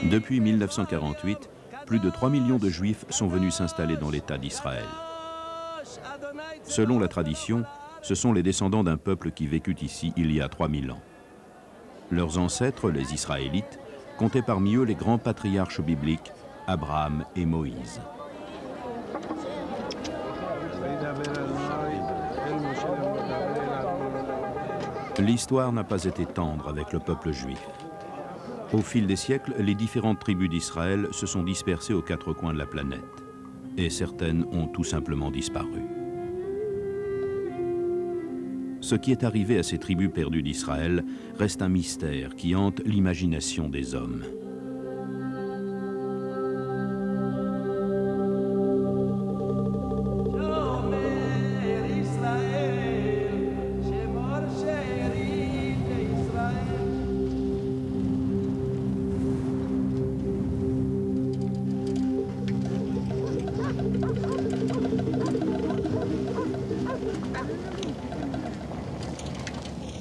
Depuis 1948, plus de 3 millions de Juifs sont venus s'installer dans l'État d'Israël. Selon la tradition, ce sont les descendants d'un peuple qui vécut ici il y a 3000 ans. Leurs ancêtres, les Israélites, comptaient parmi eux les grands patriarches bibliques, Abraham et Moïse. L'histoire n'a pas été tendre avec le peuple juif. Au fil des siècles, les différentes tribus d'Israël se sont dispersées aux 4 coins de la planète, et certaines ont tout simplement disparu. Ce qui est arrivé à ces tribus perdues d'Israël reste un mystère qui hante l'imagination des hommes.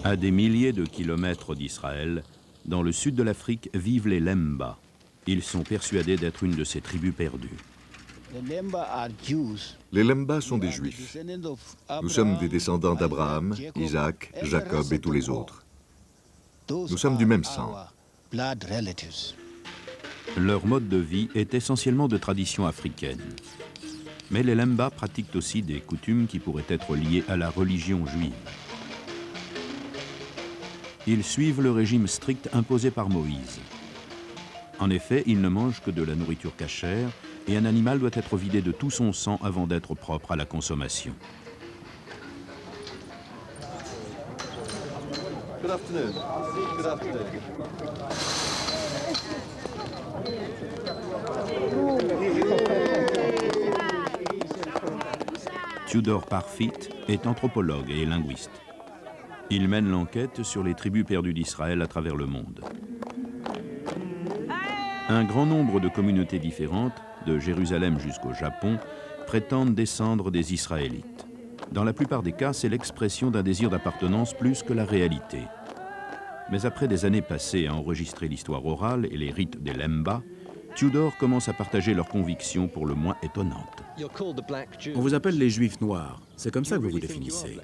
À des milliers de kilomètres d'Israël, dans le sud de l'Afrique, vivent les Lemba. Ils sont persuadés d'être une de ces tribus perdues. Les Lemba sont des Juifs. Nous sommes des descendants d'Abraham, Isaac, Jacob et tous les autres. Nous sommes du même sang. Leur mode de vie est essentiellement de tradition africaine. Mais les Lemba pratiquent aussi des coutumes qui pourraient être liées à la religion juive. Ils suivent le régime strict imposé par Moïse. En effet, ils ne mangent que de la nourriture cachère et un animal doit être vidé de tout son sang avant d'être propre à la consommation. Good afternoon. Good afternoon. Tudor Parfit est anthropologue et linguiste. Il mène l'enquête sur les tribus perdues d'Israël à travers le monde. Un grand nombre de communautés différentes, de Jérusalem jusqu'au Japon, prétendent descendre des Israélites. Dans la plupart des cas, c'est l'expression d'un désir d'appartenance plus que la réalité. Mais après des années passées à enregistrer l'histoire orale et les rites des Lemba, Tudor commence à partager leurs convictions pour le moins étonnantes. On vous appelle les Juifs noirs. C'est comme ça que vous vous définissez.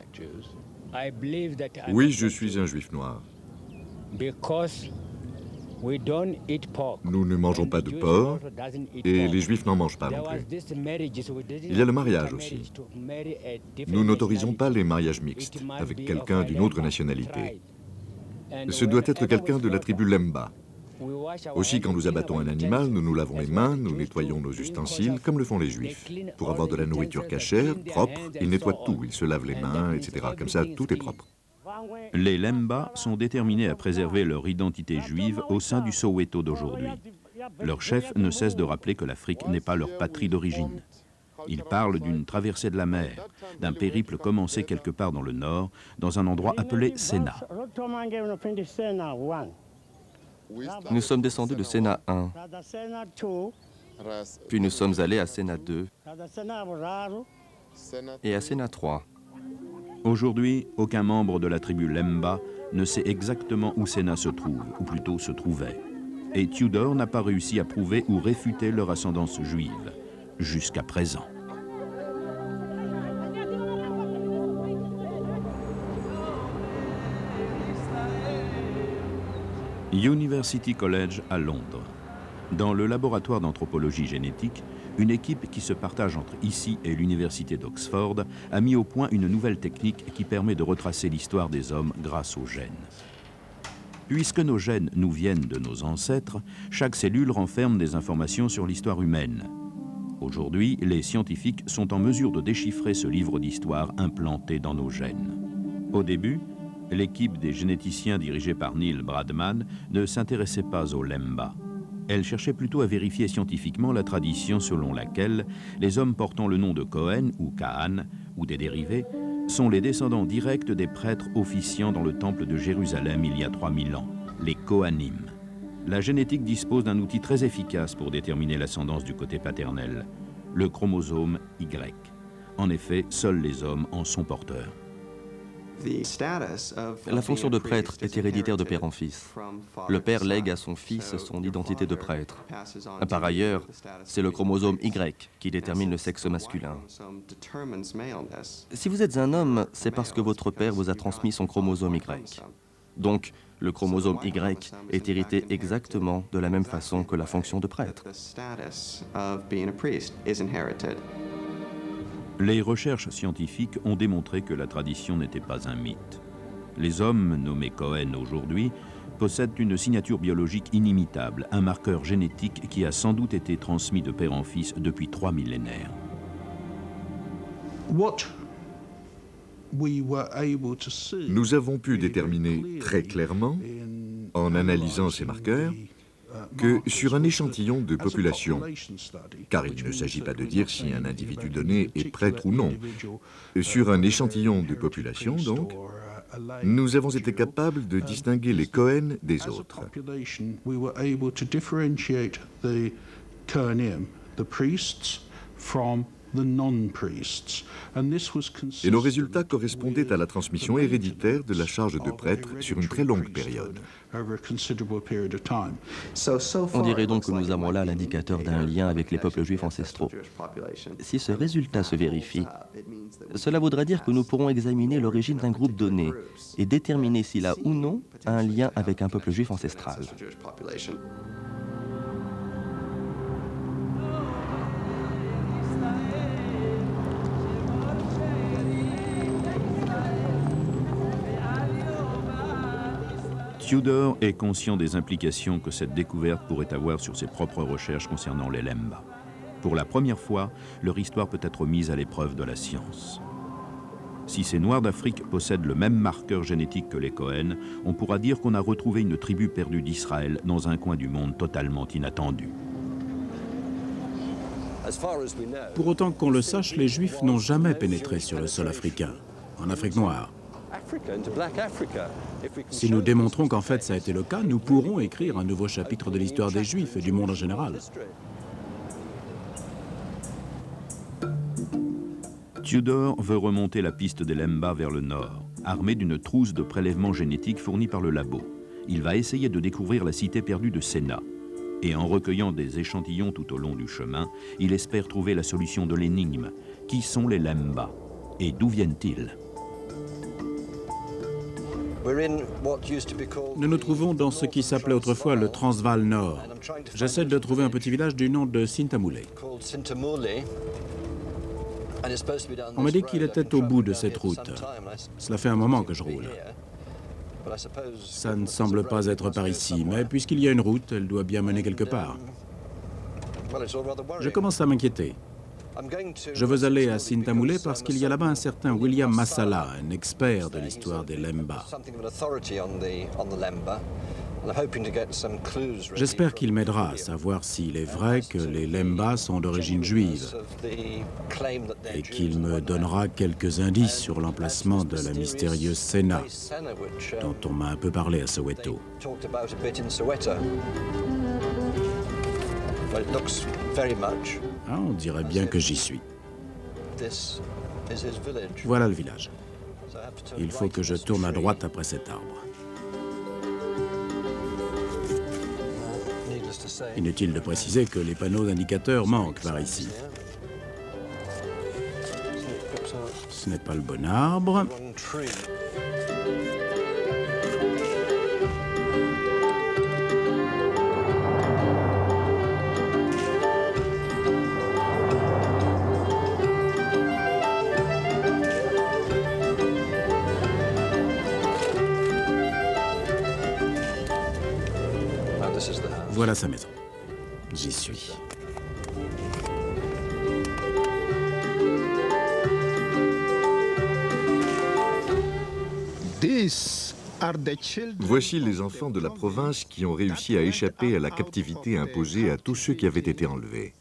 Oui, je suis un Juif noir. Nous ne mangeons pas de porc et les Juifs n'en mangent pas non plus. Il y a le mariage aussi. Nous n'autorisons pas les mariages mixtes avec quelqu'un d'une autre nationalité. Ce doit être quelqu'un de la tribu Lemba. Aussi, quand nous abattons un animal, nous nous lavons les mains, nous nettoyons nos ustensiles, comme le font les Juifs. Pour avoir de la nourriture cachère, propre, ils nettoient tout, ils se lavent les mains, etc. Comme ça, tout est propre. Les Lemba sont déterminés à préserver leur identité juive au sein du Soweto d'aujourd'hui. Leur chef ne cesse de rappeler que l'Afrique n'est pas leur patrie d'origine. Ils parlent d'une traversée de la mer, d'un périple commencé quelque part dans le nord, dans un endroit appelé Sena. Nous sommes descendus de Sena 1, puis nous sommes allés à Sena 2 et à Sena 3. Aujourd'hui, aucun membre de la tribu Lemba ne sait exactement où Sena se trouve, ou plutôt se trouvait. Et Tudor n'a pas réussi à prouver ou réfuter leur ascendance juive, jusqu'à présent. University College à Londres. Dans le laboratoire d'anthropologie génétique, une équipe qui se partage entre ici et l'université d'Oxford a mis au point une nouvelle technique qui permet de retracer l'histoire des hommes grâce aux gènes. Puisque nos gènes nous viennent de nos ancêtres, chaque cellule renferme des informations sur l'histoire humaine. Aujourd'hui, les scientifiques sont en mesure de déchiffrer ce livre d'histoire implanté dans nos gènes. Au début, l'équipe des généticiens dirigée par Neil Bradman ne s'intéressait pas aux Lemba. Elle cherchait plutôt à vérifier scientifiquement la tradition selon laquelle les hommes portant le nom de Cohen ou Kahan, ou des dérivés, sont les descendants directs des prêtres officiant dans le temple de Jérusalem il y a 3000 ans, les Kohanim. La génétique dispose d'un outil très efficace pour déterminer l'ascendance du côté paternel, le chromosome Y. En effet, seuls les hommes en sont porteurs. La fonction de prêtre est héréditaire de père en fils. Le père lègue à son fils son identité de prêtre. Par ailleurs, c'est le chromosome Y qui détermine le sexe masculin. Si vous êtes un homme, c'est parce que votre père vous a transmis son chromosome Y. Donc, le chromosome Y est hérité exactement de la même façon que la fonction de prêtre. Les recherches scientifiques ont démontré que la tradition n'était pas un mythe. Les hommes, nommés Cohen aujourd'hui, possèdent une signature biologique inimitable, un marqueur génétique qui a sans doute été transmis de père en fils depuis 3 millénaires. Nous avons pu déterminer très clairement, en analysant ces marqueurs, que sur un échantillon de population, car il ne s'agit pas de dire si un individu donné est prêtre ou non, sur un échantillon de population donc, nous avons été capables de distinguer les Cohen des autres. Et nos résultats correspondaient à la transmission héréditaire de la charge de prêtre sur une très longue période. On dirait donc que nous avons là l'indicateur d'un lien avec les peuples juifs ancestraux. Si ce résultat se vérifie, cela voudrait dire que nous pourrons examiner l'origine d'un groupe donné et déterminer s'il a ou non un lien avec un peuple juif ancestral. Tudor est conscient des implications que cette découverte pourrait avoir sur ses propres recherches concernant les Lemba. Pour la première fois, leur histoire peut être mise à l'épreuve de la science. Si ces Noirs d'Afrique possèdent le même marqueur génétique que les Cohen, on pourra dire qu'on a retrouvé une tribu perdue d'Israël dans un coin du monde totalement inattendu. Pour autant qu'on le sache, les Juifs n'ont jamais pénétré sur le sol africain, en Afrique noire. Si nous démontrons qu'en fait ça a été le cas, nous pourrons écrire un nouveau chapitre de l'histoire des Juifs et du monde en général. Tudor veut remonter la piste des Lemba vers le nord, armé d'une trousse de prélèvements génétiques fournis par le labo. Il va essayer de découvrir la cité perdue de Sénat. Et en recueillant des échantillons tout au long du chemin, il espère trouver la solution de l'énigme. Qui sont les Lemba? Et d'où viennent-ils? Nous nous trouvons dans ce qui s'appelait autrefois le Transvaal Nord. J'essaie de trouver un petit village du nom de Sintamule. On m'a dit qu'il était au bout de cette route. Cela fait un moment que je roule. Ça ne semble pas être par ici, mais puisqu'il y a une route, elle doit bien mener quelque part. Je commence à m'inquiéter. Je veux aller à Sintamule parce qu'il y a là-bas un certain William Massala, un expert de l'histoire des Lemba. J'espère qu'il m'aidera à savoir s'il est vrai que les Lemba sont d'origine juive et qu'il me donnera quelques indices sur l'emplacement de la mystérieuse Sénat, dont on m'a un peu parlé à Soweto. Ah, on dirait bien que j'y suis. Voilà le village. Il faut que je tourne à droite après cet arbre. Inutile de préciser que les panneaux d'indicateurs manquent par ici. Ce n'est pas le bon arbre. Voilà sa maison. J'y suis. Voici les enfants de la province qui ont réussi à échapper à la captivité imposée à tous ceux qui avaient été enlevés.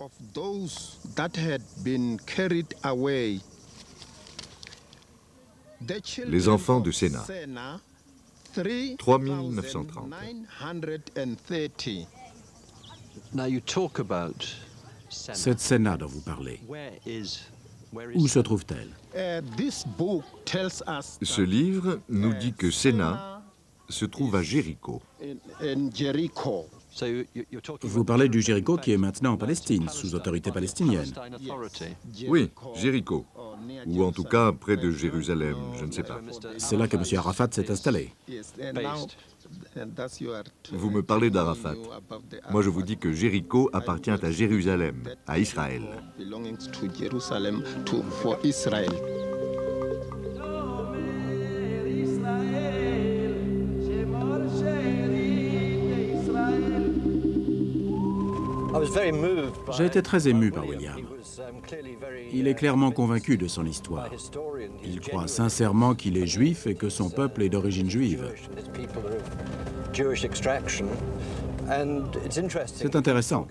Les enfants de Sénat. 3930. Cette Sénat dont vous parlez, Où se trouve-t-elle? Ce livre nous dit que Séna se trouve à Jéricho. Vous parlez du Jéricho qui est maintenant en Palestine, sous autorité palestinienne. Oui, Jéricho. Ou en tout cas près de Jérusalem, je ne sais pas. C'est là que M. Arafat s'est installé. Vous me parlez d'Arafat. Moi, je vous dis que Jéricho appartient à Jérusalem, à Israël. J'ai été très ému par William. Il est clairement convaincu de son histoire. Il croit sincèrement qu'il est juif et que son peuple est d'origine juive. C'est intéressant.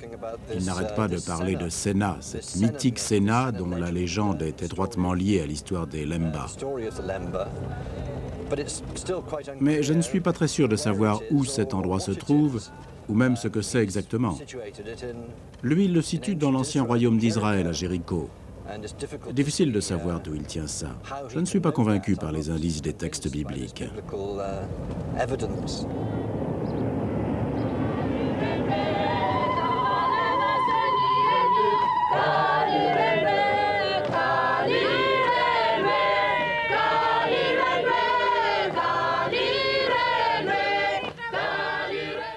Il n'arrête pas de parler de Séna, cette mythique Séna dont la légende est étroitement liée à l'histoire des Lemba. Mais je ne suis pas très sûr de savoir où cet endroit se trouve, ou même ce que c'est exactement. Lui, il le situe dans l'ancien royaume d'Israël, à Jéricho. Difficile de savoir d'où il tient ça. Je ne suis pas convaincu par les indices des textes bibliques.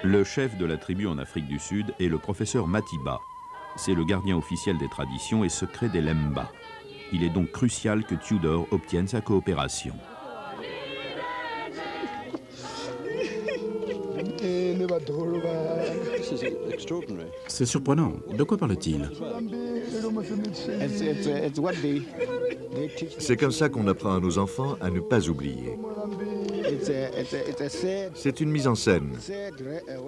Le chef de la tribu en Afrique du Sud est le professeur Matiba. C'est le gardien officiel des traditions et secrets des Lemba. Il est donc crucial que Tudor obtienne sa coopération. C'est surprenant. De quoi parle-t-il? C'est comme ça qu'on apprend à nos enfants à ne pas oublier. C'est une mise en scène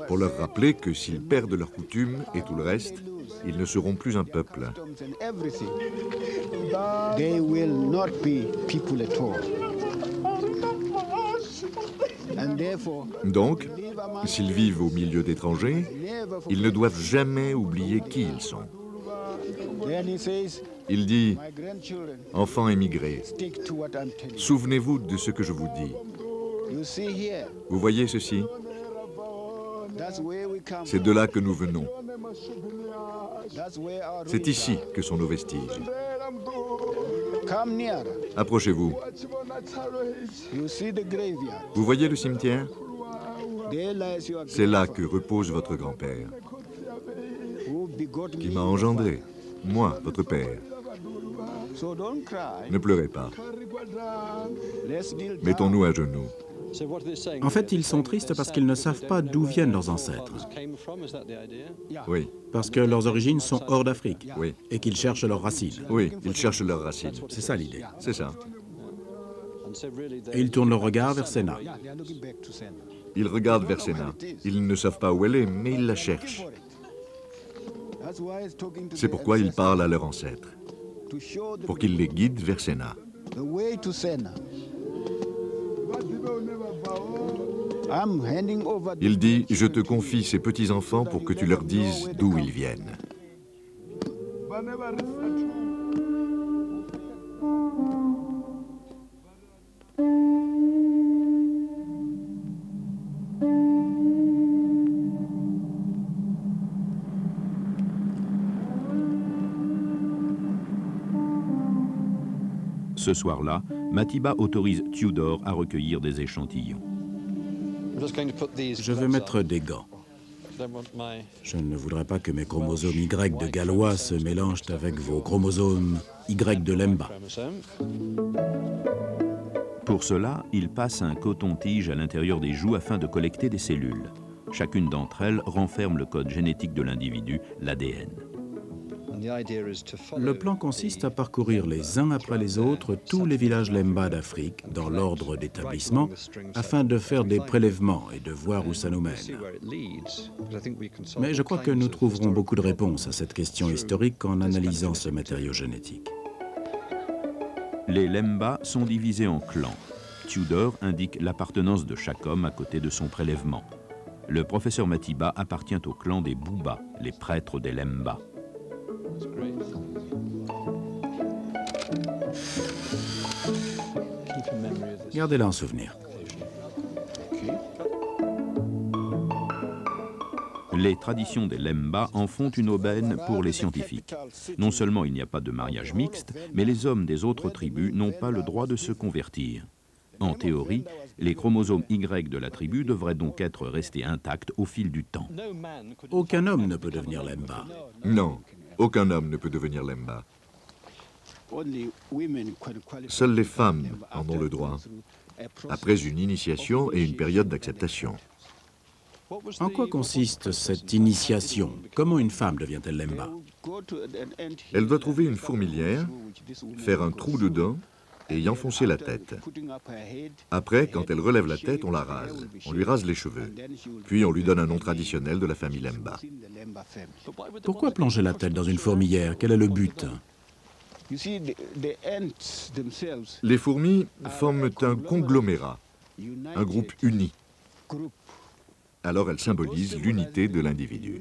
pour leur rappeler que s'ils perdent leurs coutumes et tout le reste, ils ne seront plus un peuple. Donc, s'ils vivent au milieu d'étrangers, ils ne doivent jamais oublier qui ils sont. Il dit, « Enfants émigrés, souvenez-vous de ce que je vous dis. Vous voyez ceci? C'est de là que nous venons. C'est ici que sont nos vestiges. Approchez-vous. Vous voyez le cimetière? C'est là que repose votre grand-père, qui m'a engendré, moi, votre père. Ne pleurez pas. Mettons-nous à genoux. En fait, ils sont tristes parce qu'ils ne savent pas d'où viennent leurs ancêtres. Oui. Parce que leurs origines sont hors d'Afrique. Oui. Et qu'ils cherchent leurs racines. Oui, ils cherchent leurs racines. C'est ça l'idée. C'est ça. Et ils tournent leur regard vers Séna. Ils regardent vers Séna. Ils ne savent pas où elle est, mais ils la cherchent. C'est pourquoi ils parlent à leurs ancêtres, pour qu'ils les guident vers Séna. Il dit, je te confie ces petits-enfants pour que tu leur dises d'où ils viennent. Ce soir-là, Matiba autorise Tudor à recueillir des échantillons. Je vais mettre des gants. Je ne voudrais pas que mes chromosomes Y de Gallois se mélangent avec vos chromosomes Y de Lemba. Pour cela, il passe un coton-tige à l'intérieur des joues afin de collecter des cellules. Chacune d'entre elles renferme le code génétique de l'individu, l'ADN. Le plan consiste à parcourir les uns après les autres tous les villages Lemba d'Afrique dans l'ordre d'établissement afin de faire des prélèvements et de voir où ça nous mène. Mais je crois que nous trouverons beaucoup de réponses à cette question historique en analysant ce matériau génétique. Les Lemba sont divisés en clans. Tudor indique l'appartenance de chaque homme à côté de son prélèvement. Le professeur Matiba appartient au clan des Bouba, les prêtres des Lemba. Gardez-la en souvenir. Les traditions des Lemba en font une aubaine pour les scientifiques. Non seulement il n'y a pas de mariage mixte, mais les hommes des autres tribus n'ont pas le droit de se convertir. En théorie, les chromosomes Y de la tribu devraient donc être restés intacts au fil du temps. Aucun homme ne peut devenir Lemba. Non, aucun homme ne peut devenir Lemba. Seules les femmes en ont le droit, après une initiation et une période d'acceptation. En quoi consiste cette initiation? Comment une femme devient-elle Lemba? Elle doit trouver une fourmilière, faire un trou dedans et y enfoncer la tête. Après, quand elle relève la tête, on la rase. On lui rase les cheveux. Puis on lui donne un nom traditionnel de la famille Lemba. Pourquoi plonger la tête dans une fourmilière? Quel est le but? Les fourmis forment un conglomérat, un groupe uni. Alors elle symbolise l'unité de l'individu.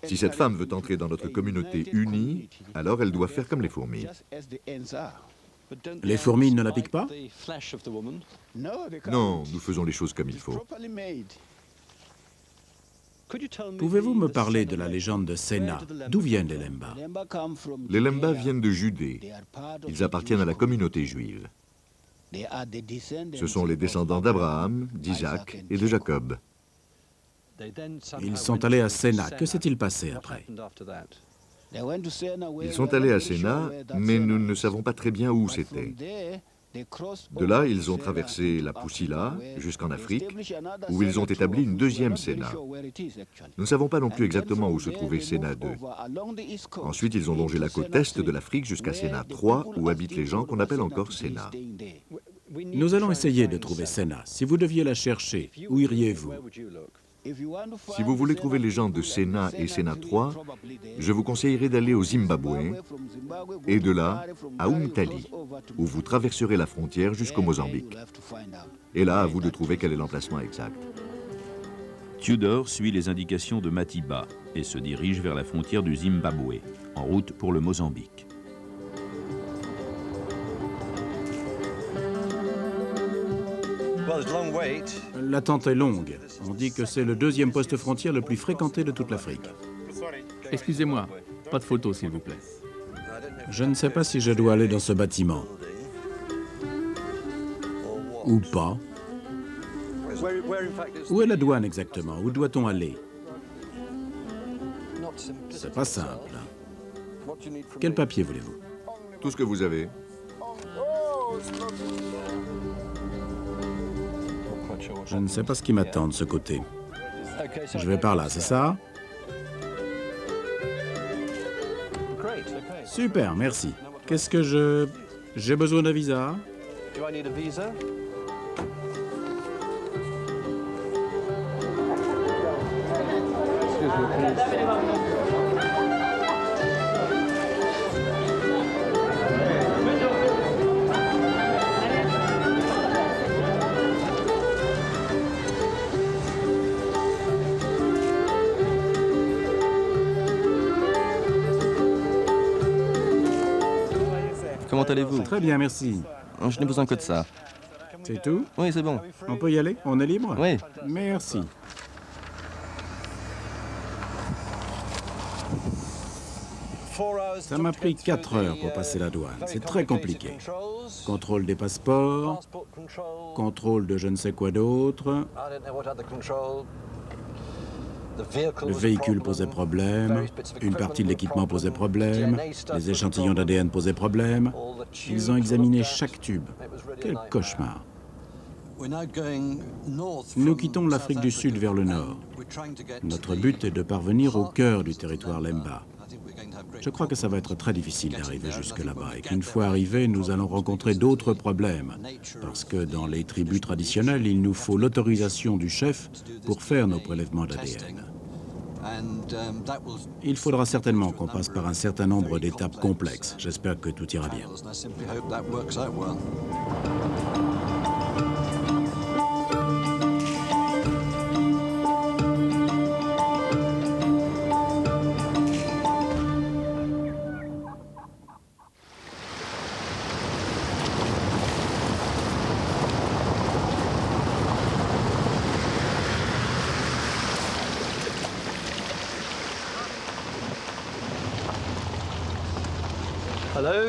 Si cette femme veut entrer dans notre communauté unie, alors elle doit faire comme les fourmis. Les fourmis ne la piquent pas? Non, nous faisons les choses comme il faut. Pouvez-vous me parler de la légende de Séna? D'où viennent les Lemba? Les Lemba viennent de Judée. Ils appartiennent à la communauté juive. Ce sont les descendants d'Abraham, d'Isaac et de Jacob. Ils sont allés à Séna. Que s'est-il passé après? Ils sont allés à Séna, mais nous ne savons pas très bien où c'était. De là, ils ont traversé la Poussila jusqu'en Afrique, où ils ont établi une deuxième Séna. Nous ne savons pas non plus exactement où se trouvait Séna II. Ensuite, ils ont longé la côte est de l'Afrique jusqu'à Séna III, où habitent les gens qu'on appelle encore Séna. Nous allons essayer de trouver Séna. Si vous deviez la chercher, où iriez-vous? Si vous voulez trouver les gens de Séna et Séna III, je vous conseillerais d'aller au Zimbabwe et de là à Umtali, où vous traverserez la frontière jusqu'au Mozambique. Et là, à vous de trouver quel est l'emplacement exact. Tudor suit les indications de Matiba et se dirige vers la frontière du Zimbabwe, en route pour le Mozambique. L'attente est longue. On dit que c'est le deuxième poste frontière le plus fréquenté de toute l'Afrique. Excusez-moi, pas de photo s'il vous plaît. Je ne sais pas si je dois aller dans ce bâtiment. Ou pas. Où est la douane exactement? Où doit-on aller? C'est pas simple. Quel papier voulez-vous? Tout ce que vous avez. Je ne sais pas ce qui m'attend de ce côté. Je vais par là, c'est ça? Super, merci. Qu'est-ce que je... J'ai besoin d'un visa? Comment allez-vous? Très bien, merci. Je n'ai besoin que de ça. C'est tout? Oui, c'est bon. On peut y aller? On est libre? Oui. Merci. Ça m'a pris 4 heures pour passer la douane. C'est très compliqué. Contrôle des passeports, contrôle de je ne sais quoi d'autre. Le véhicule posait problème, une partie de l'équipement posait problème, les échantillons d'ADN posaient problème. Ils ont examiné chaque tube. Quel cauchemar. Nous quittons l'Afrique du Sud vers le nord. Notre but est de parvenir au cœur du territoire Lemba. Je crois que ça va être très difficile d'arriver jusque là-bas et qu'une fois arrivés, nous allons rencontrer d'autres problèmes. Parce que dans les tribus traditionnelles, il nous faut l'autorisation du chef pour faire nos prélèvements d'ADN. Il faudra certainement qu'on passe par un certain nombre d'étapes complexes. J'espère que tout ira bien.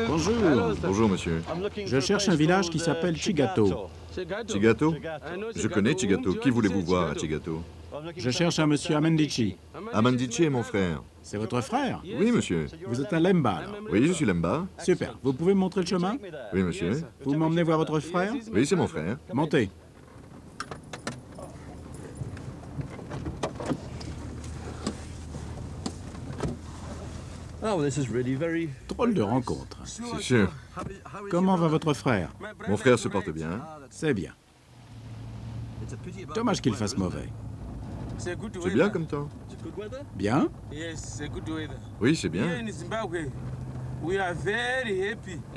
Bonjour. Bonjour, monsieur. Je cherche un village qui s'appelle Chigato. Chigato? Je connais Chigato. Qui voulez-vous voir à Chigato? Je cherche un monsieur Amandici. Amandici est mon frère. C'est votre frère? Oui, monsieur. Vous êtes un Lemba, alors? Oui, je suis Lemba. Super. Vous pouvez me montrer le chemin? Oui, monsieur. Vous m'emmenez voir votre frère? Oui, c'est mon frère. Montez. Drôle de rencontre. C'est sûr. Comment va votre frère? Mon frère se porte bien. C'est bien. Dommage qu'il fasse mauvais. C'est bien comme temps. Bien? Oui, c'est bien.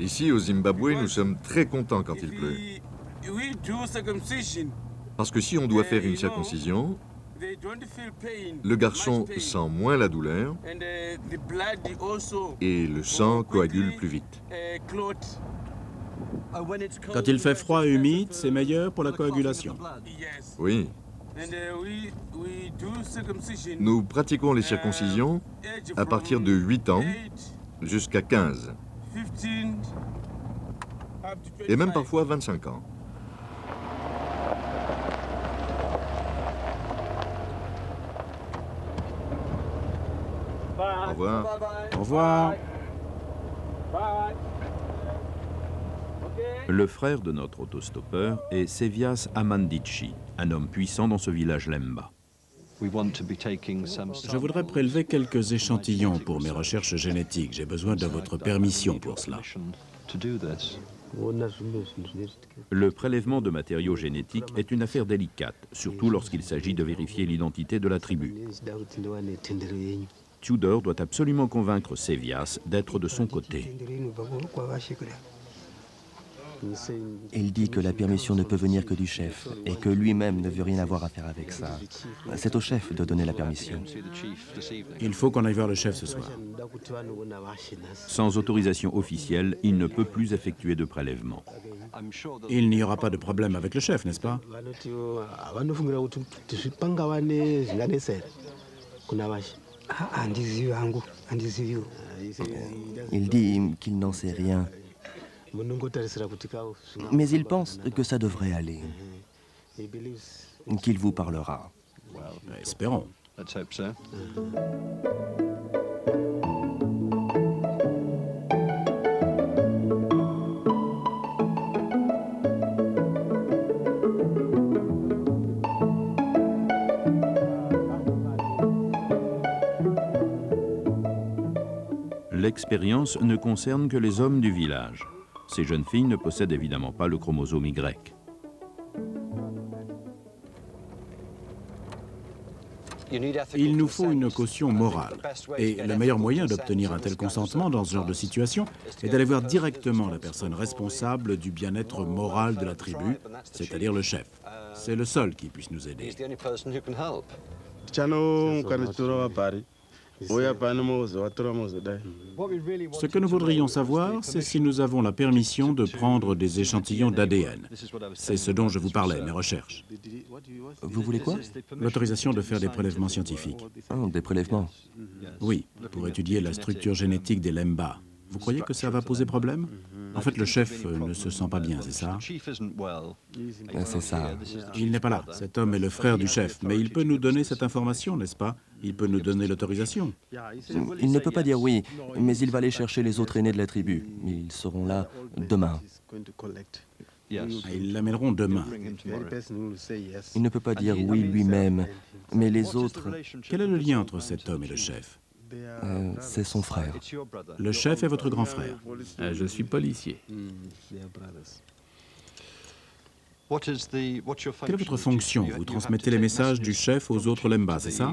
Ici, au Zimbabwe, nous sommes très contents quand il pleut. Parce que si on doit faire une circoncision, le garçon sent moins la douleur et le sang coagule plus vite. Quand il fait froid et humide, c'est meilleur pour la coagulation. Oui. Nous pratiquons les circoncisions à partir de 8 ans jusqu'à 15. Et même parfois 25 ans. Au revoir. Au revoir. Le frère de notre autostoppeur est Sevias Amandici, un homme puissant dans ce village Lemba. Je voudrais prélever quelques échantillons pour mes recherches génétiques. J'ai besoin de votre permission pour cela. Le prélèvement de matériaux génétiques est une affaire délicate, surtout lorsqu'il s'agit de vérifier l'identité de la tribu. Tudor doit absolument convaincre Sevias d'être de son côté. Il dit que la permission ne peut venir que du chef et que lui-même ne veut rien avoir à faire avec ça. C'est au chef de donner la permission. Il faut qu'on aille voir le chef ce soir. Sans autorisation officielle, il ne peut plus effectuer de prélèvement. Il n'y aura pas de problème avec le chef, n'est-ce pas? Il dit qu'il n'en sait rien. Mais il pense que ça devrait aller. Qu'il vous parlera. Espérons. L'expérience ne concerne que les hommes du village. Ces jeunes filles ne possèdent évidemment pas le chromosome Y. Il nous faut une caution morale. Et le meilleur moyen d'obtenir un tel consentement dans ce genre de situation est d'aller voir directement la personne responsable du bien-être moral de la tribu, c'est-à-dire le chef. C'est le seul qui puisse nous aider. Ce que nous voudrions savoir, c'est si nous avons la permission de prendre des échantillons d'ADN. C'est ce dont je vous parlais, mes recherches. Vous voulez quoi? L'autorisation de faire des prélèvements scientifiques. Oh, des prélèvements? Oui, pour étudier la structure génétique des Lemba. Vous croyez que ça va poser problème? En fait, le chef ne se sent pas bien, c'est ça? C'est ça. Il n'est pas là. Cet homme est le frère du chef. Mais il peut nous donner cette information, n'est-ce pas? Il peut nous donner l'autorisation. Il ne peut pas dire oui, mais il va aller chercher les autres aînés de la tribu. Ils seront là demain. Ils l'amèneront demain. Il ne peut pas dire oui lui-même, mais les autres... Quel est le lien entre cet homme et le chef? C'est son frère. Le chef est votre grand frère. Je suis policier. Quelle est votre fonction? Vous transmettez les messages du chef aux autres Lemba, c'est ça?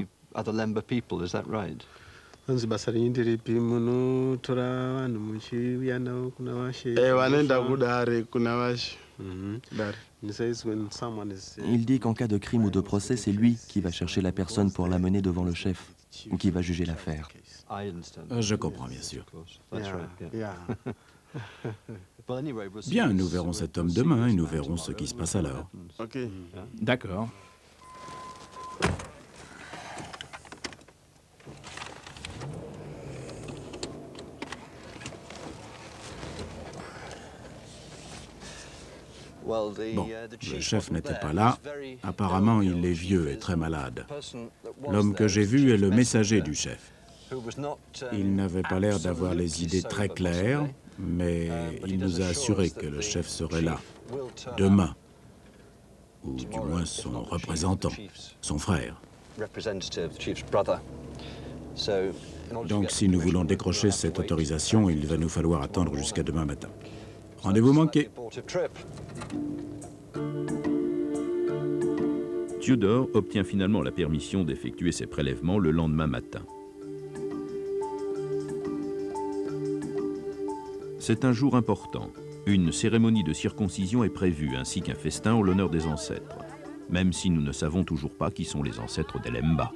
Il dit qu'en cas de crime ou de procès, c'est lui qui va chercher la personne pour l'amener devant le chef, ou qui va juger l'affaire. Je comprends, bien sûr. Bien, nous verrons cet homme demain et nous verrons ce qui se passe alors. D'accord. Bon, le chef n'était pas là. Apparemment, il est vieux et très malade. L'homme que j'ai vu est le messager du chef. Il n'avait pas l'air d'avoir les idées très claires, mais il nous a assuré que le chef serait là, demain. Ou du moins son représentant, son frère. Donc si nous voulons décrocher cette autorisation, il va nous falloir attendre jusqu'à demain matin. Rendez-vous manqué. Tudor obtient finalement la permission d'effectuer ses prélèvements le lendemain matin. C'est un jour important. Une cérémonie de circoncision est prévue, ainsi qu'un festin en l'honneur des ancêtres, même si nous ne savons toujours pas qui sont les ancêtres des Lemba.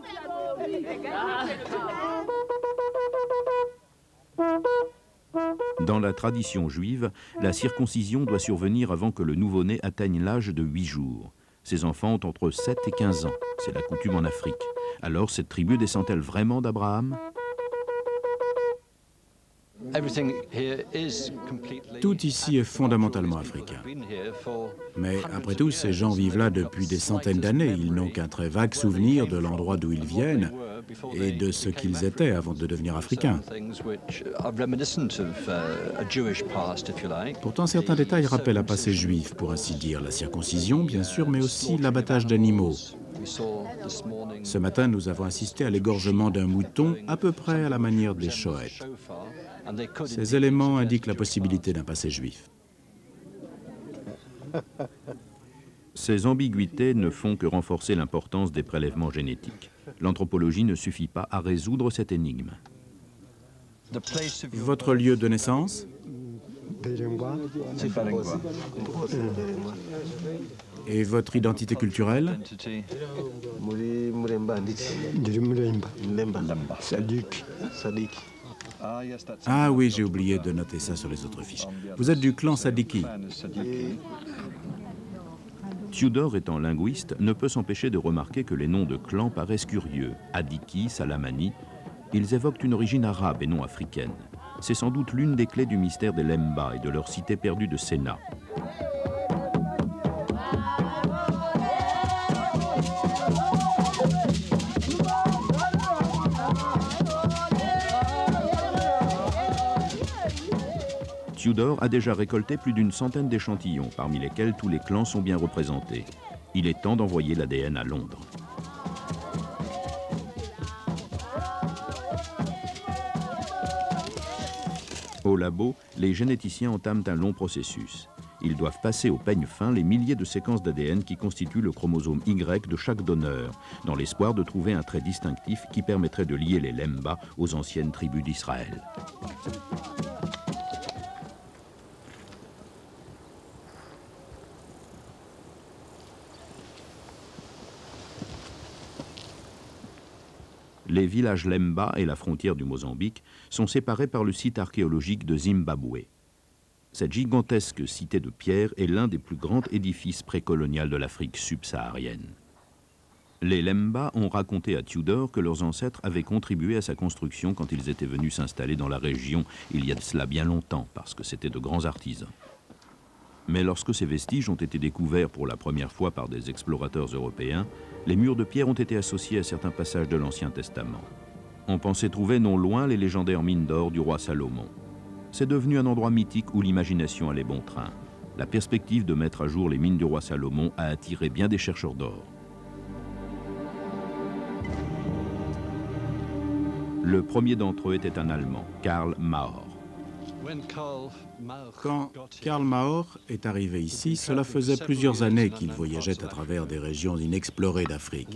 Dans la tradition juive, la circoncision doit survenir avant que le nouveau-né atteigne l'âge de 8 jours. Ces enfants ont entre 7 et 15 ans. C'est la coutume en Afrique. Alors, cette tribu descend-elle vraiment d'Abraham ? Tout ici est fondamentalement africain. Mais après tout, ces gens vivent là depuis des centaines d'années. Ils n'ont qu'un très vague souvenir de l'endroit d'où ils viennent et de ce qu'ils étaient avant de devenir africains. Pourtant, certains détails rappellent un passé juif, pour ainsi dire. La circoncision, bien sûr, mais aussi l'abattage d'animaux. Ce matin, nous avons assisté à l'égorgement d'un mouton, à peu près à la manière des Shohet. Ces éléments indiquent la possibilité d'un passé juif. Ces ambiguïtés ne font que renforcer l'importance des prélèvements génétiques. L'anthropologie ne suffit pas à résoudre cette énigme. Votre lieu de naissance? Et votre identité culturelle? Ah oui, j'ai oublié de noter ça sur les autres fiches. Vous êtes du clan Sadiki. Tudor, étant linguiste, ne peut s'empêcher de remarquer que les noms de clans paraissent curieux. Adiki, Salamani, ils évoquent une origine arabe et non africaine. C'est sans doute l'une des clés du mystère des Lemba et de leur cité perdue de Sena. Tudor a déjà récolté plus d'une centaine d'échantillons, parmi lesquels tous les clans sont bien représentés. Il est temps d'envoyer l'ADN à Londres. Au labo, les généticiens entament un long processus. Ils doivent passer au peigne fin les milliers de séquences d'ADN qui constituent le chromosome Y de chaque donneur, dans l'espoir de trouver un trait distinctif qui permettrait de lier les Lemba aux anciennes tribus d'Israël. Les villages Lemba et la frontière du Mozambique sont séparés par le site archéologique de Zimbabwe. Cette gigantesque cité de pierre est l'un des plus grands édifices précoloniaux de l'Afrique subsaharienne. Les Lemba ont raconté à Tudor que leurs ancêtres avaient contribué à sa construction quand ils étaient venus s'installer dans la région il y a de cela bien longtemps, parce que c'étaient de grands artisans. Mais lorsque ces vestiges ont été découverts pour la première fois par des explorateurs européens, les murs de pierre ont été associés à certains passages de l'Ancien Testament. On pensait trouver non loin les légendaires mines d'or du roi Salomon. C'est devenu un endroit mythique où l'imagination allait bon train. La perspective de mettre à jour les mines du roi Salomon a attiré bien des chercheurs d'or. Le premier d'entre eux était un Allemand, Karl Mahor. Quand Karl Mahor est arrivé ici, cela faisait plusieurs années qu'il voyageait à travers des régions inexplorées d'Afrique.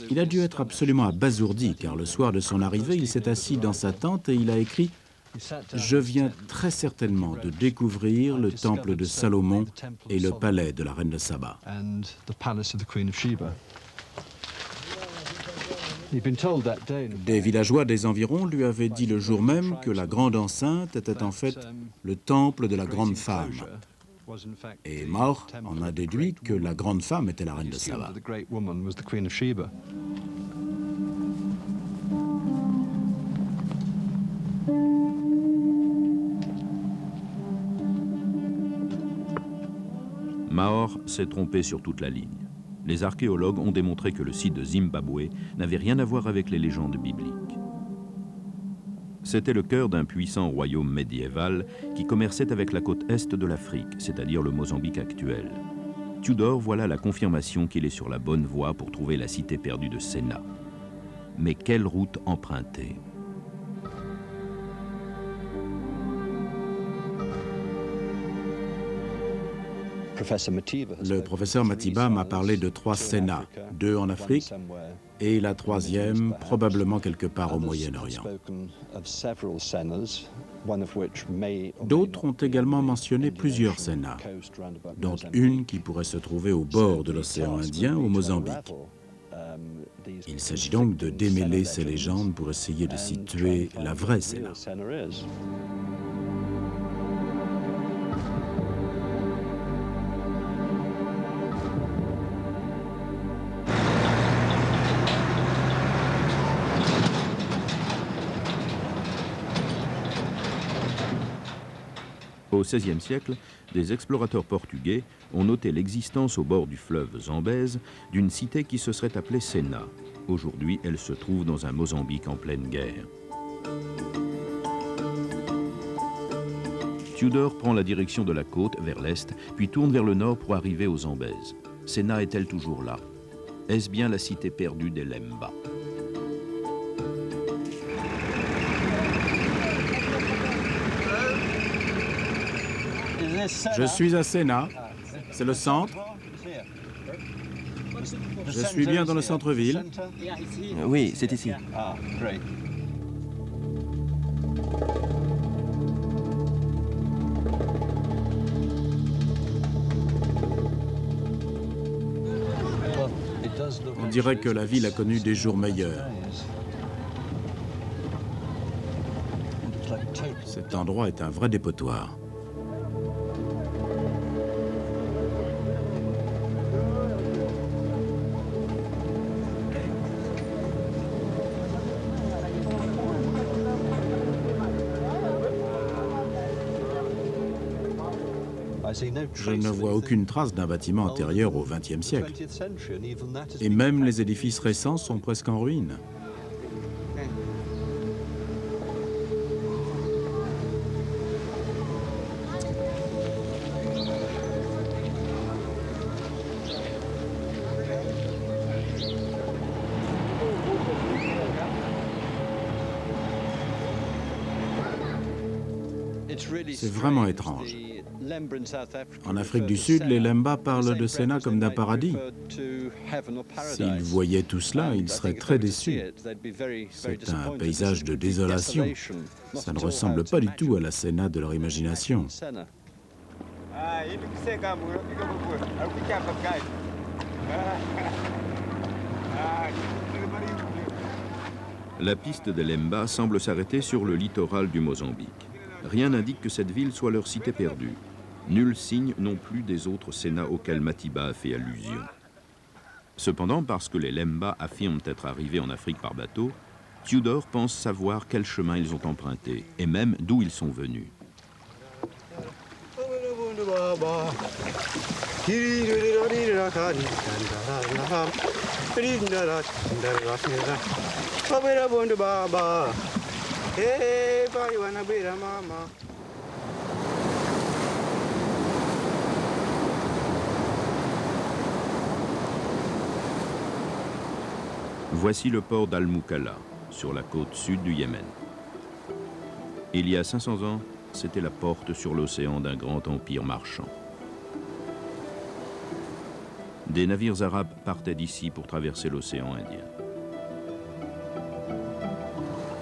Il a dû être absolument abasourdi, car le soir de son arrivée, il s'est assis dans sa tente et il a écrit « Je viens très certainement de découvrir le temple de Salomon et le palais de la reine de Saba. » Des villageois des environs lui avaient dit le jour même que la grande enceinte était en fait le temple de la grande femme. Et Mahor en a déduit que la grande femme était la reine de Saba. Maor s'est trompé sur toute la ligne. Les archéologues ont démontré que le site de Zimbabwe n'avait rien à voir avec les légendes bibliques. C'était le cœur d'un puissant royaume médiéval qui commerçait avec la côte est de l'Afrique, c'est-à-dire le Mozambique actuel. Tudor voilà la confirmation qu'il est sur la bonne voie pour trouver la cité perdue de Sena. Mais quelle route emprunter ? Le professeur Matiba m'a parlé de 3 Sénas, 2 en Afrique et la 3e probablement quelque part au Moyen-Orient. D'autres ont également mentionné plusieurs Sénas, dont une qui pourrait se trouver au bord de l'océan Indien au Mozambique. Il s'agit donc de démêler ces légendes pour essayer de situer la vraie Séna. Au XVIe siècle, des explorateurs portugais ont noté l'existence au bord du fleuve Zambèze d'une cité qui se serait appelée Sena. Aujourd'hui, elle se trouve dans un Mozambique en pleine guerre. Tudor prend la direction de la côte vers l'est, puis tourne vers le nord pour arriver au Zambèze. Sena est-elle toujours là? Est-ce bien la cité perdue des Lemba? Je suis à Sena, c'est le centre. Je suis bien dans le centre-ville. Oui, c'est ici. On dirait que la ville a connu des jours meilleurs. Cet endroit est un vrai dépotoir. Je ne vois aucune trace d'un bâtiment antérieur au XXe siècle. Et même les édifices récents sont presque en ruine. C'est vraiment étrange. En Afrique du Sud, les Lemba parlent de Sena comme d'un paradis. S'ils voyaient tout cela, ils seraient très déçus. C'est un paysage de désolation. Ça ne ressemble pas du tout à la Sena de leur imagination. La piste des Lemba semble s'arrêter sur le littoral du Mozambique. Rien n'indique que cette ville soit leur cité perdue. Nul signe non plus des autres Sénas auxquels Matiba a fait allusion. Cependant, parce que les Lemba affirment être arrivés en Afrique par bateau, Tudor pense savoir quel chemin ils ont emprunté, et même d'où ils sont venus. Voici le port d'Al-Moukalla, sur la côte sud du Yémen. Il y a 500 ans, c'était la porte sur l'océan d'un grand empire marchand. Des navires arabes partaient d'ici pour traverser l'océan Indien.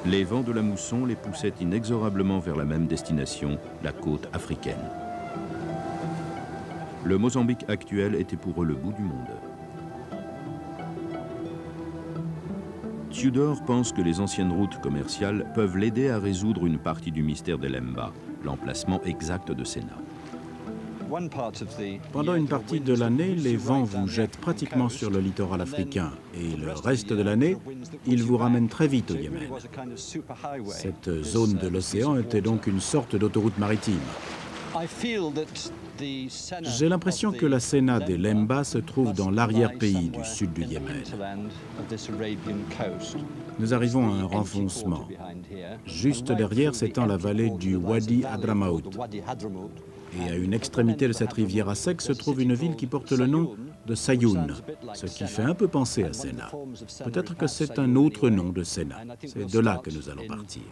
Les vents de la mousson les poussaient inexorablement vers la même destination, la côte africaine. Le Mozambique actuel était pour eux le bout du monde. Tudor pense que les anciennes routes commerciales peuvent l'aider à résoudre une partie du mystère des Lemba, l'emplacement exact de Sena. Pendant une partie de l'année, les vents vous jettent pratiquement sur le littoral africain et le reste de l'année, ils vous ramènent très vite au Yémen. Cette zone de l'océan était donc une sorte d'autoroute maritime. J'ai l'impression que la Séna des Lemba se trouve dans l'arrière-pays du sud du Yémen. Nous arrivons à un renfoncement. Juste derrière s'étend la vallée du Wadi Hadramaut. Et à une extrémité de cette rivière à sec se trouve une ville qui porte le nom de Sayoun, ce qui fait un peu penser à Séna. Peut-être que c'est un autre nom de Séna. C'est de là que nous allons partir.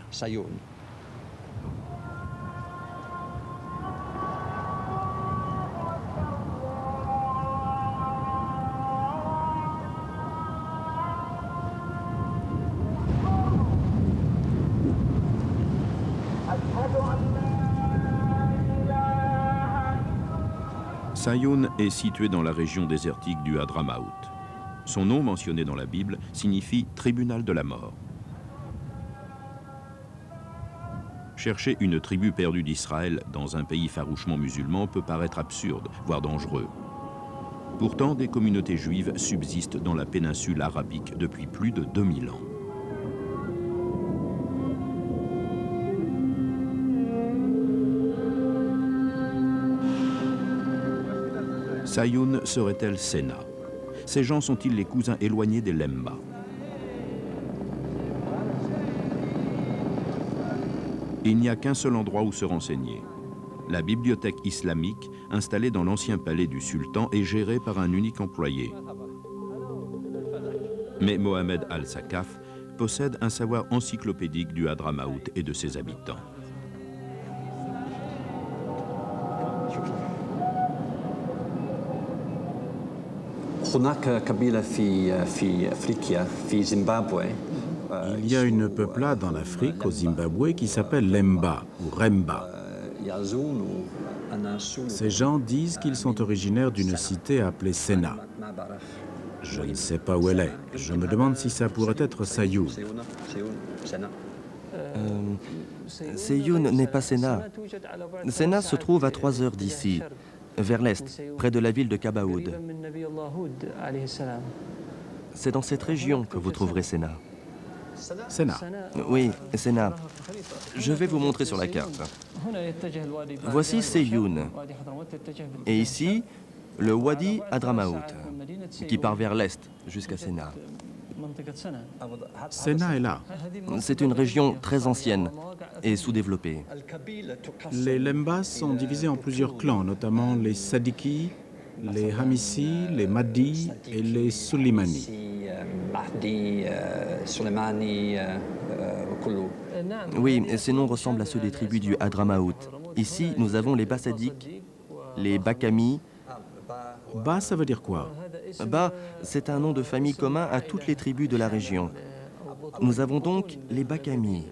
Sayoun est situé dans la région désertique du Hadramaut. Son nom, mentionné dans la Bible, signifie « tribunal de la mort ». Chercher une tribu perdue d'Israël dans un pays farouchement musulman peut paraître absurde, voire dangereux. Pourtant, des communautés juives subsistent dans la péninsule arabique depuis plus de 2000 ans. Sayoun serait-elle Séna? Ces gens sont-ils les cousins éloignés des Lemba? Il n'y a qu'un seul endroit où se renseigner. La bibliothèque islamique, installée dans l'ancien palais du sultan, est gérée par un unique employé. Mais Mohamed Al-Sakaf possède un savoir encyclopédique du Hadramaut et de ses habitants. Il y a une peuplade en Afrique, au Zimbabwe, qui s'appelle Lemba ou Remba. Ces gens disent qu'ils sont originaires d'une cité appelée Séna. Je ne sais pas où elle est. Je me demande si ça pourrait être Sayoun. Sayoun n'est pas Séna. Séna se trouve à 3 heures d'ici, vers l'est, près de la ville de Kabaoud. C'est dans cette région que vous trouverez Séna. Séna. Oui, Séna. Je vais vous montrer sur la carte. Voici Sayoun. Et ici, le Wadi Hadramaut, qui part vers l'est jusqu'à Séna. Séna est là. C'est une région très ancienne et sous-développée. Les Lembas sont divisés en plusieurs clans, notamment les Sadiki, les Hamissi, les Mahdi et les Sulimani. Oui, ces noms ressemblent à ceux des tribus du Hadramaut. Ici, nous avons les Bassadik, les Bakami. Ba, ça veut dire quoi? Ba, c'est un nom de famille commun à toutes les tribus de la région. Nous avons donc les Bakami,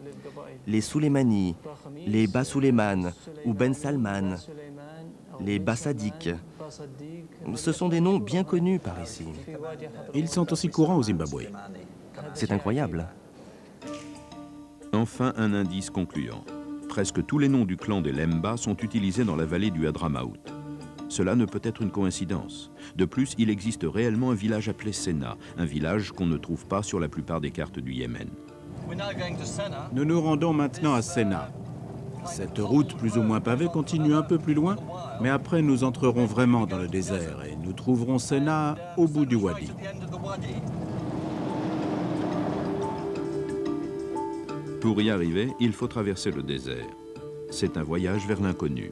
les Souleymani, les Bas-Souleyman ou Ben Salman, les Bassadik. Ce sont des noms bien connus par ici. Ils sont aussi courants au Zimbabwe. C'est incroyable. Enfin, un indice concluant. Presque tous les noms du clan des Lemba sont utilisés dans la vallée du Hadramaut. Cela ne peut être une coïncidence. De plus, il existe réellement un village appelé Séna, un village qu'on ne trouve pas sur la plupart des cartes du Yémen. Nous nous rendons maintenant à Séna. Cette route plus ou moins pavée continue un peu plus loin, mais après nous entrerons vraiment dans le désert et nous trouverons Séna au bout du wadi. Pour y arriver, il faut traverser le désert. C'est un voyage vers l'inconnu.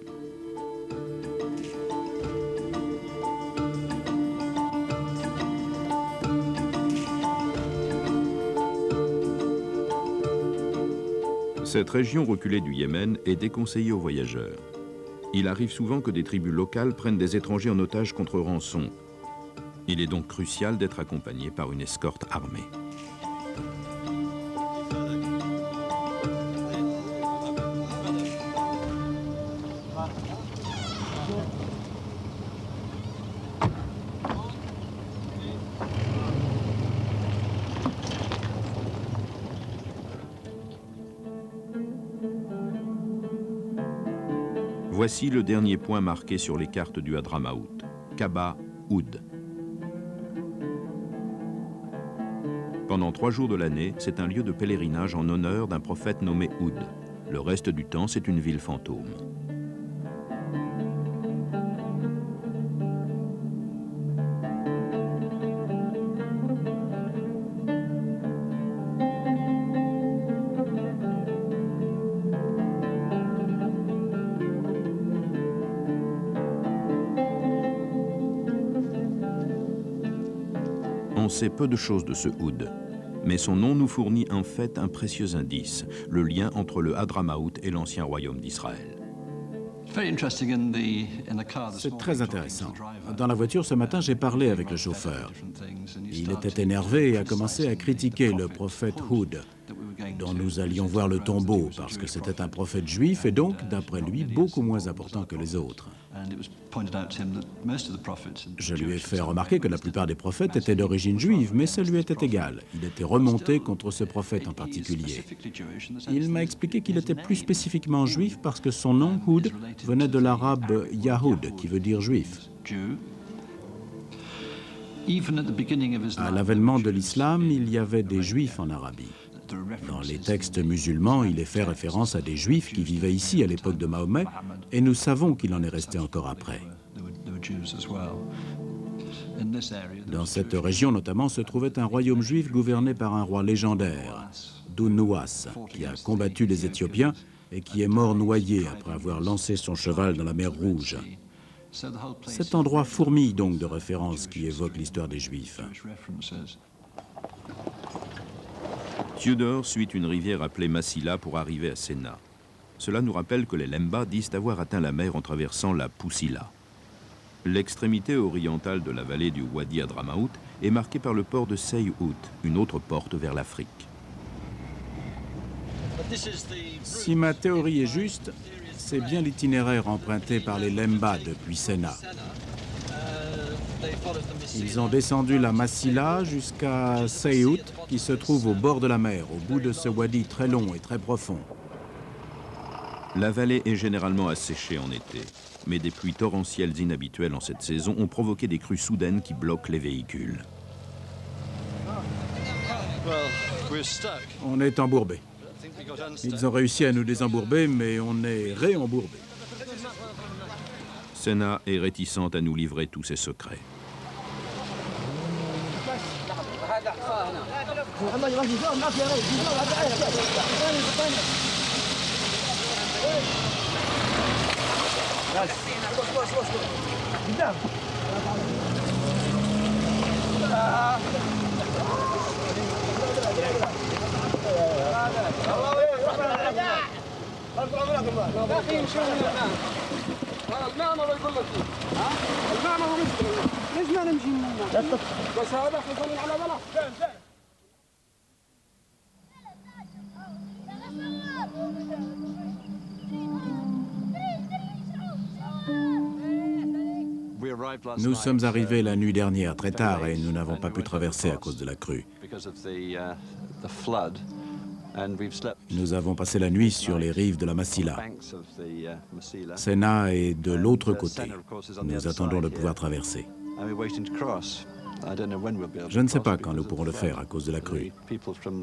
Cette région reculée du Yémen est déconseillée aux voyageurs. Il arrive souvent que des tribus locales prennent des étrangers en otage contre rançon. Il est donc crucial d'être accompagné par une escorte armée. Voici le dernier point marqué sur les cartes du Hadramaut, Kabaoud. Pendant 3 jours de l'année, c'est un lieu de pèlerinage en honneur d'un prophète nommé Oud. Le reste du temps, c'est une ville fantôme. en sait peu de choses de ce Houd. Mais son nom nous fournit en fait un précieux indice, le lien entre le Hadramaout et l'ancien royaume d'Israël. C'est très intéressant. Dans la voiture ce matin, j'ai parlé avec le chauffeur. Il était énervé et a commencé à critiquer le prophète Houd, dont nous allions voir le tombeau, parce que c'était un prophète juif et donc, d'après lui, beaucoup moins important que les autres. Je lui ai fait remarquer que la plupart des prophètes étaient d'origine juive, mais ça lui était égal. Il était remonté contre ce prophète en particulier. Il m'a expliqué qu'il était plus spécifiquement juif parce que son nom, Houd, venait de l'arabe Yahoud, qui veut dire juif. À l'avènement de l'islam, il y avait des juifs en Arabie. Dans les textes musulmans, il est fait référence à des juifs qui vivaient ici à l'époque de Mahomet, et nous savons qu'il en est resté encore après. Dans cette région notamment se trouvait un royaume juif gouverné par un roi légendaire, Dun-Nuwas, qui a combattu les Éthiopiens et qui est mort noyé après avoir lancé son cheval dans la mer Rouge. Cet endroit fourmille donc de références qui évoquent l'histoire des Juifs. Tudor suit une rivière appelée Massila pour arriver à Séna. Cela nous rappelle que les Lemba disent avoir atteint la mer en traversant la Poussila. L'extrémité orientale de la vallée du Wadi Hadramaout est marquée par le port de Seyhout, une autre porte vers l'Afrique. Si ma théorie est juste, c'est bien l'itinéraire emprunté par les Lemba depuis Séna. Ils ont descendu la Massila jusqu'à Seyhout, qui se trouve au bord de la mer, au bout de ce wadi très long et très profond. La vallée est généralement asséchée en été, mais des pluies torrentielles inhabituelles en cette saison ont provoqué des crues soudaines qui bloquent les véhicules. On est embourbé. Ils ont réussi à nous désembourber, mais on est réembourbé. Séna est réticente à nous livrer tous ses secrets. Nous sommes arrivés la nuit dernière très tard et nous n'avons pas pu traverser à cause de la crue. Nous avons passé la nuit sur les rives de la Massila. Séna est de l'autre côté. Nous attendons de pouvoir traverser. Je ne sais pas quand nous pourrons le faire à cause de la crue.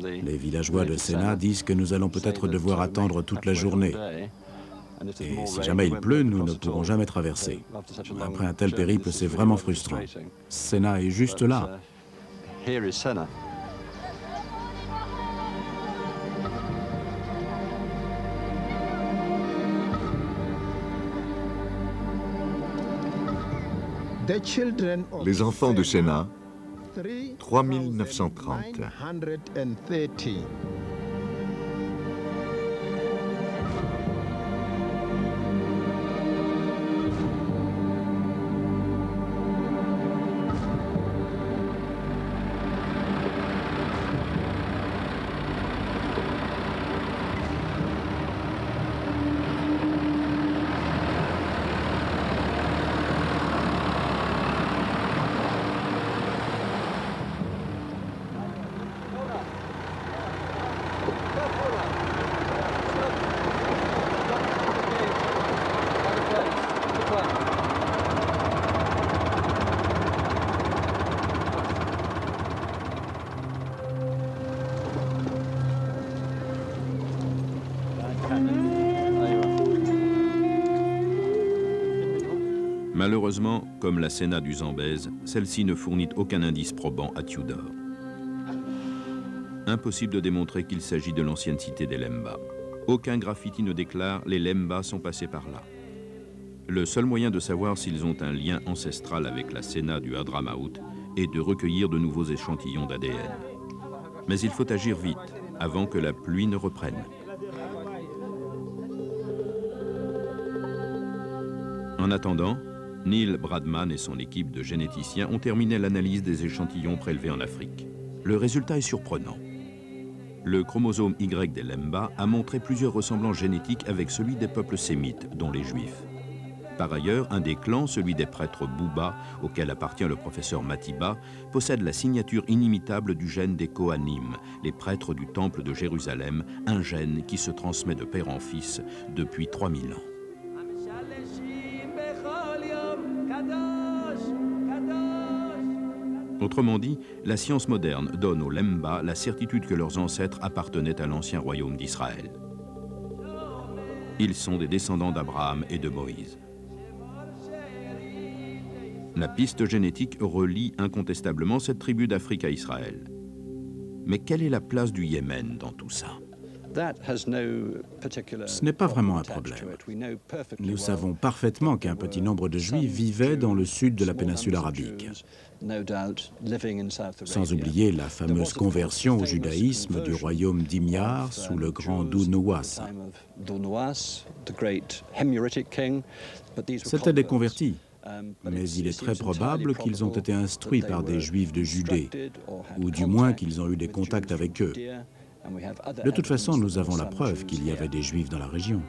Les villageois de Séna disent que nous allons peut-être devoir attendre toute la journée. Et si jamais il pleut, nous ne pourrons jamais traverser. Après un tel périple, c'est vraiment frustrant. Séna est juste là. Les enfants de Séna, 3930. Malheureusement, comme la Séna du Zambèze, celle-ci ne fournit aucun indice probant à Tudor. Impossible de démontrer qu'il s'agit de l'ancienne cité des Lemba. Aucun graffiti ne déclare « les Lemba sont passés par là ». Le seul moyen de savoir s'ils ont un lien ancestral avec la Séna du Hadramaout et de recueillir de nouveaux échantillons d'ADN. Mais il faut agir vite, avant que la pluie ne reprenne. En attendant, Neil Bradman et son équipe de généticiens ont terminé l'analyse des échantillons prélevés en Afrique. Le résultat est surprenant. Le chromosome Y des Lemba a montré plusieurs ressemblances génétiques avec celui des peuples sémites, dont les Juifs. Par ailleurs, un des clans, celui des prêtres Bouba, auquel appartient le professeur Matiba, possède la signature inimitable du gène des Kohanim, les prêtres du temple de Jérusalem, un gène qui se transmet de père en fils depuis 3000 ans. Autrement dit, la science moderne donne aux Lemba la certitude que leurs ancêtres appartenaient à l'ancien royaume d'Israël. Ils sont des descendants d'Abraham et de Moïse. La piste génétique relie incontestablement cette tribu d'Afrique à Israël. Mais quelle est la place du Yémen dans tout ça? Ce n'est pas vraiment un problème. Nous savons parfaitement qu'un petit nombre de Juifs vivaient dans le sud de la péninsule arabique. Sans oublier la fameuse conversion au judaïsme du royaume d'Himyar sous le grand Dounuwas. C'étaient des convertis, mais il est très probable qu'ils ont été instruits par des Juifs de Judée, ou du moins qu'ils ont eu des contacts avec eux. De toute façon, nous avons la preuve qu'il y avait des Juifs dans la région.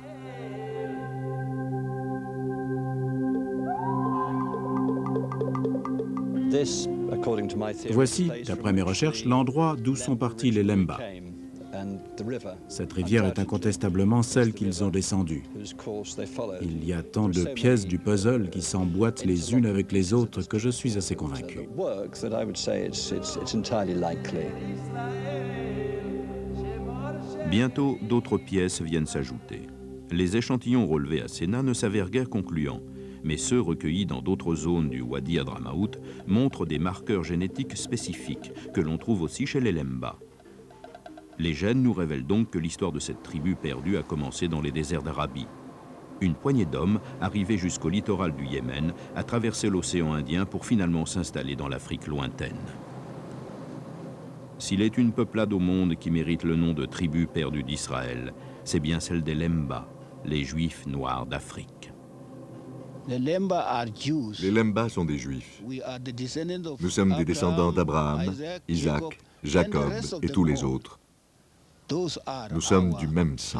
Voici, d'après mes recherches, l'endroit d'où sont partis les Lemba. Cette rivière est incontestablement celle qu'ils ont descendue. Il y a tant de pièces du puzzle qui s'emboîtent les unes avec les autres que je suis assez convaincu. Bientôt, d'autres pièces viennent s'ajouter. Les échantillons relevés à Sénat ne s'avèrent guère concluants, mais ceux recueillis dans d'autres zones du Wadi Hadramaout montrent des marqueurs génétiques spécifiques que l'on trouve aussi chez les Lemba. Les gènes nous révèlent donc que l'histoire de cette tribu perdue a commencé dans les déserts d'Arabie. Une poignée d'hommes, arrivés jusqu'au littoral du Yémen, a traversé l'océan Indien pour finalement s'installer dans l'Afrique lointaine. S'il est une peuplade au monde qui mérite le nom de tribu perdue d'Israël, c'est bien celle des Lemba, les Juifs noirs d'Afrique. Les Lemba sont des Juifs. Nous sommes des descendants d'Abraham, Isaac, Jacob et tous les autres. Nous sommes du même sang.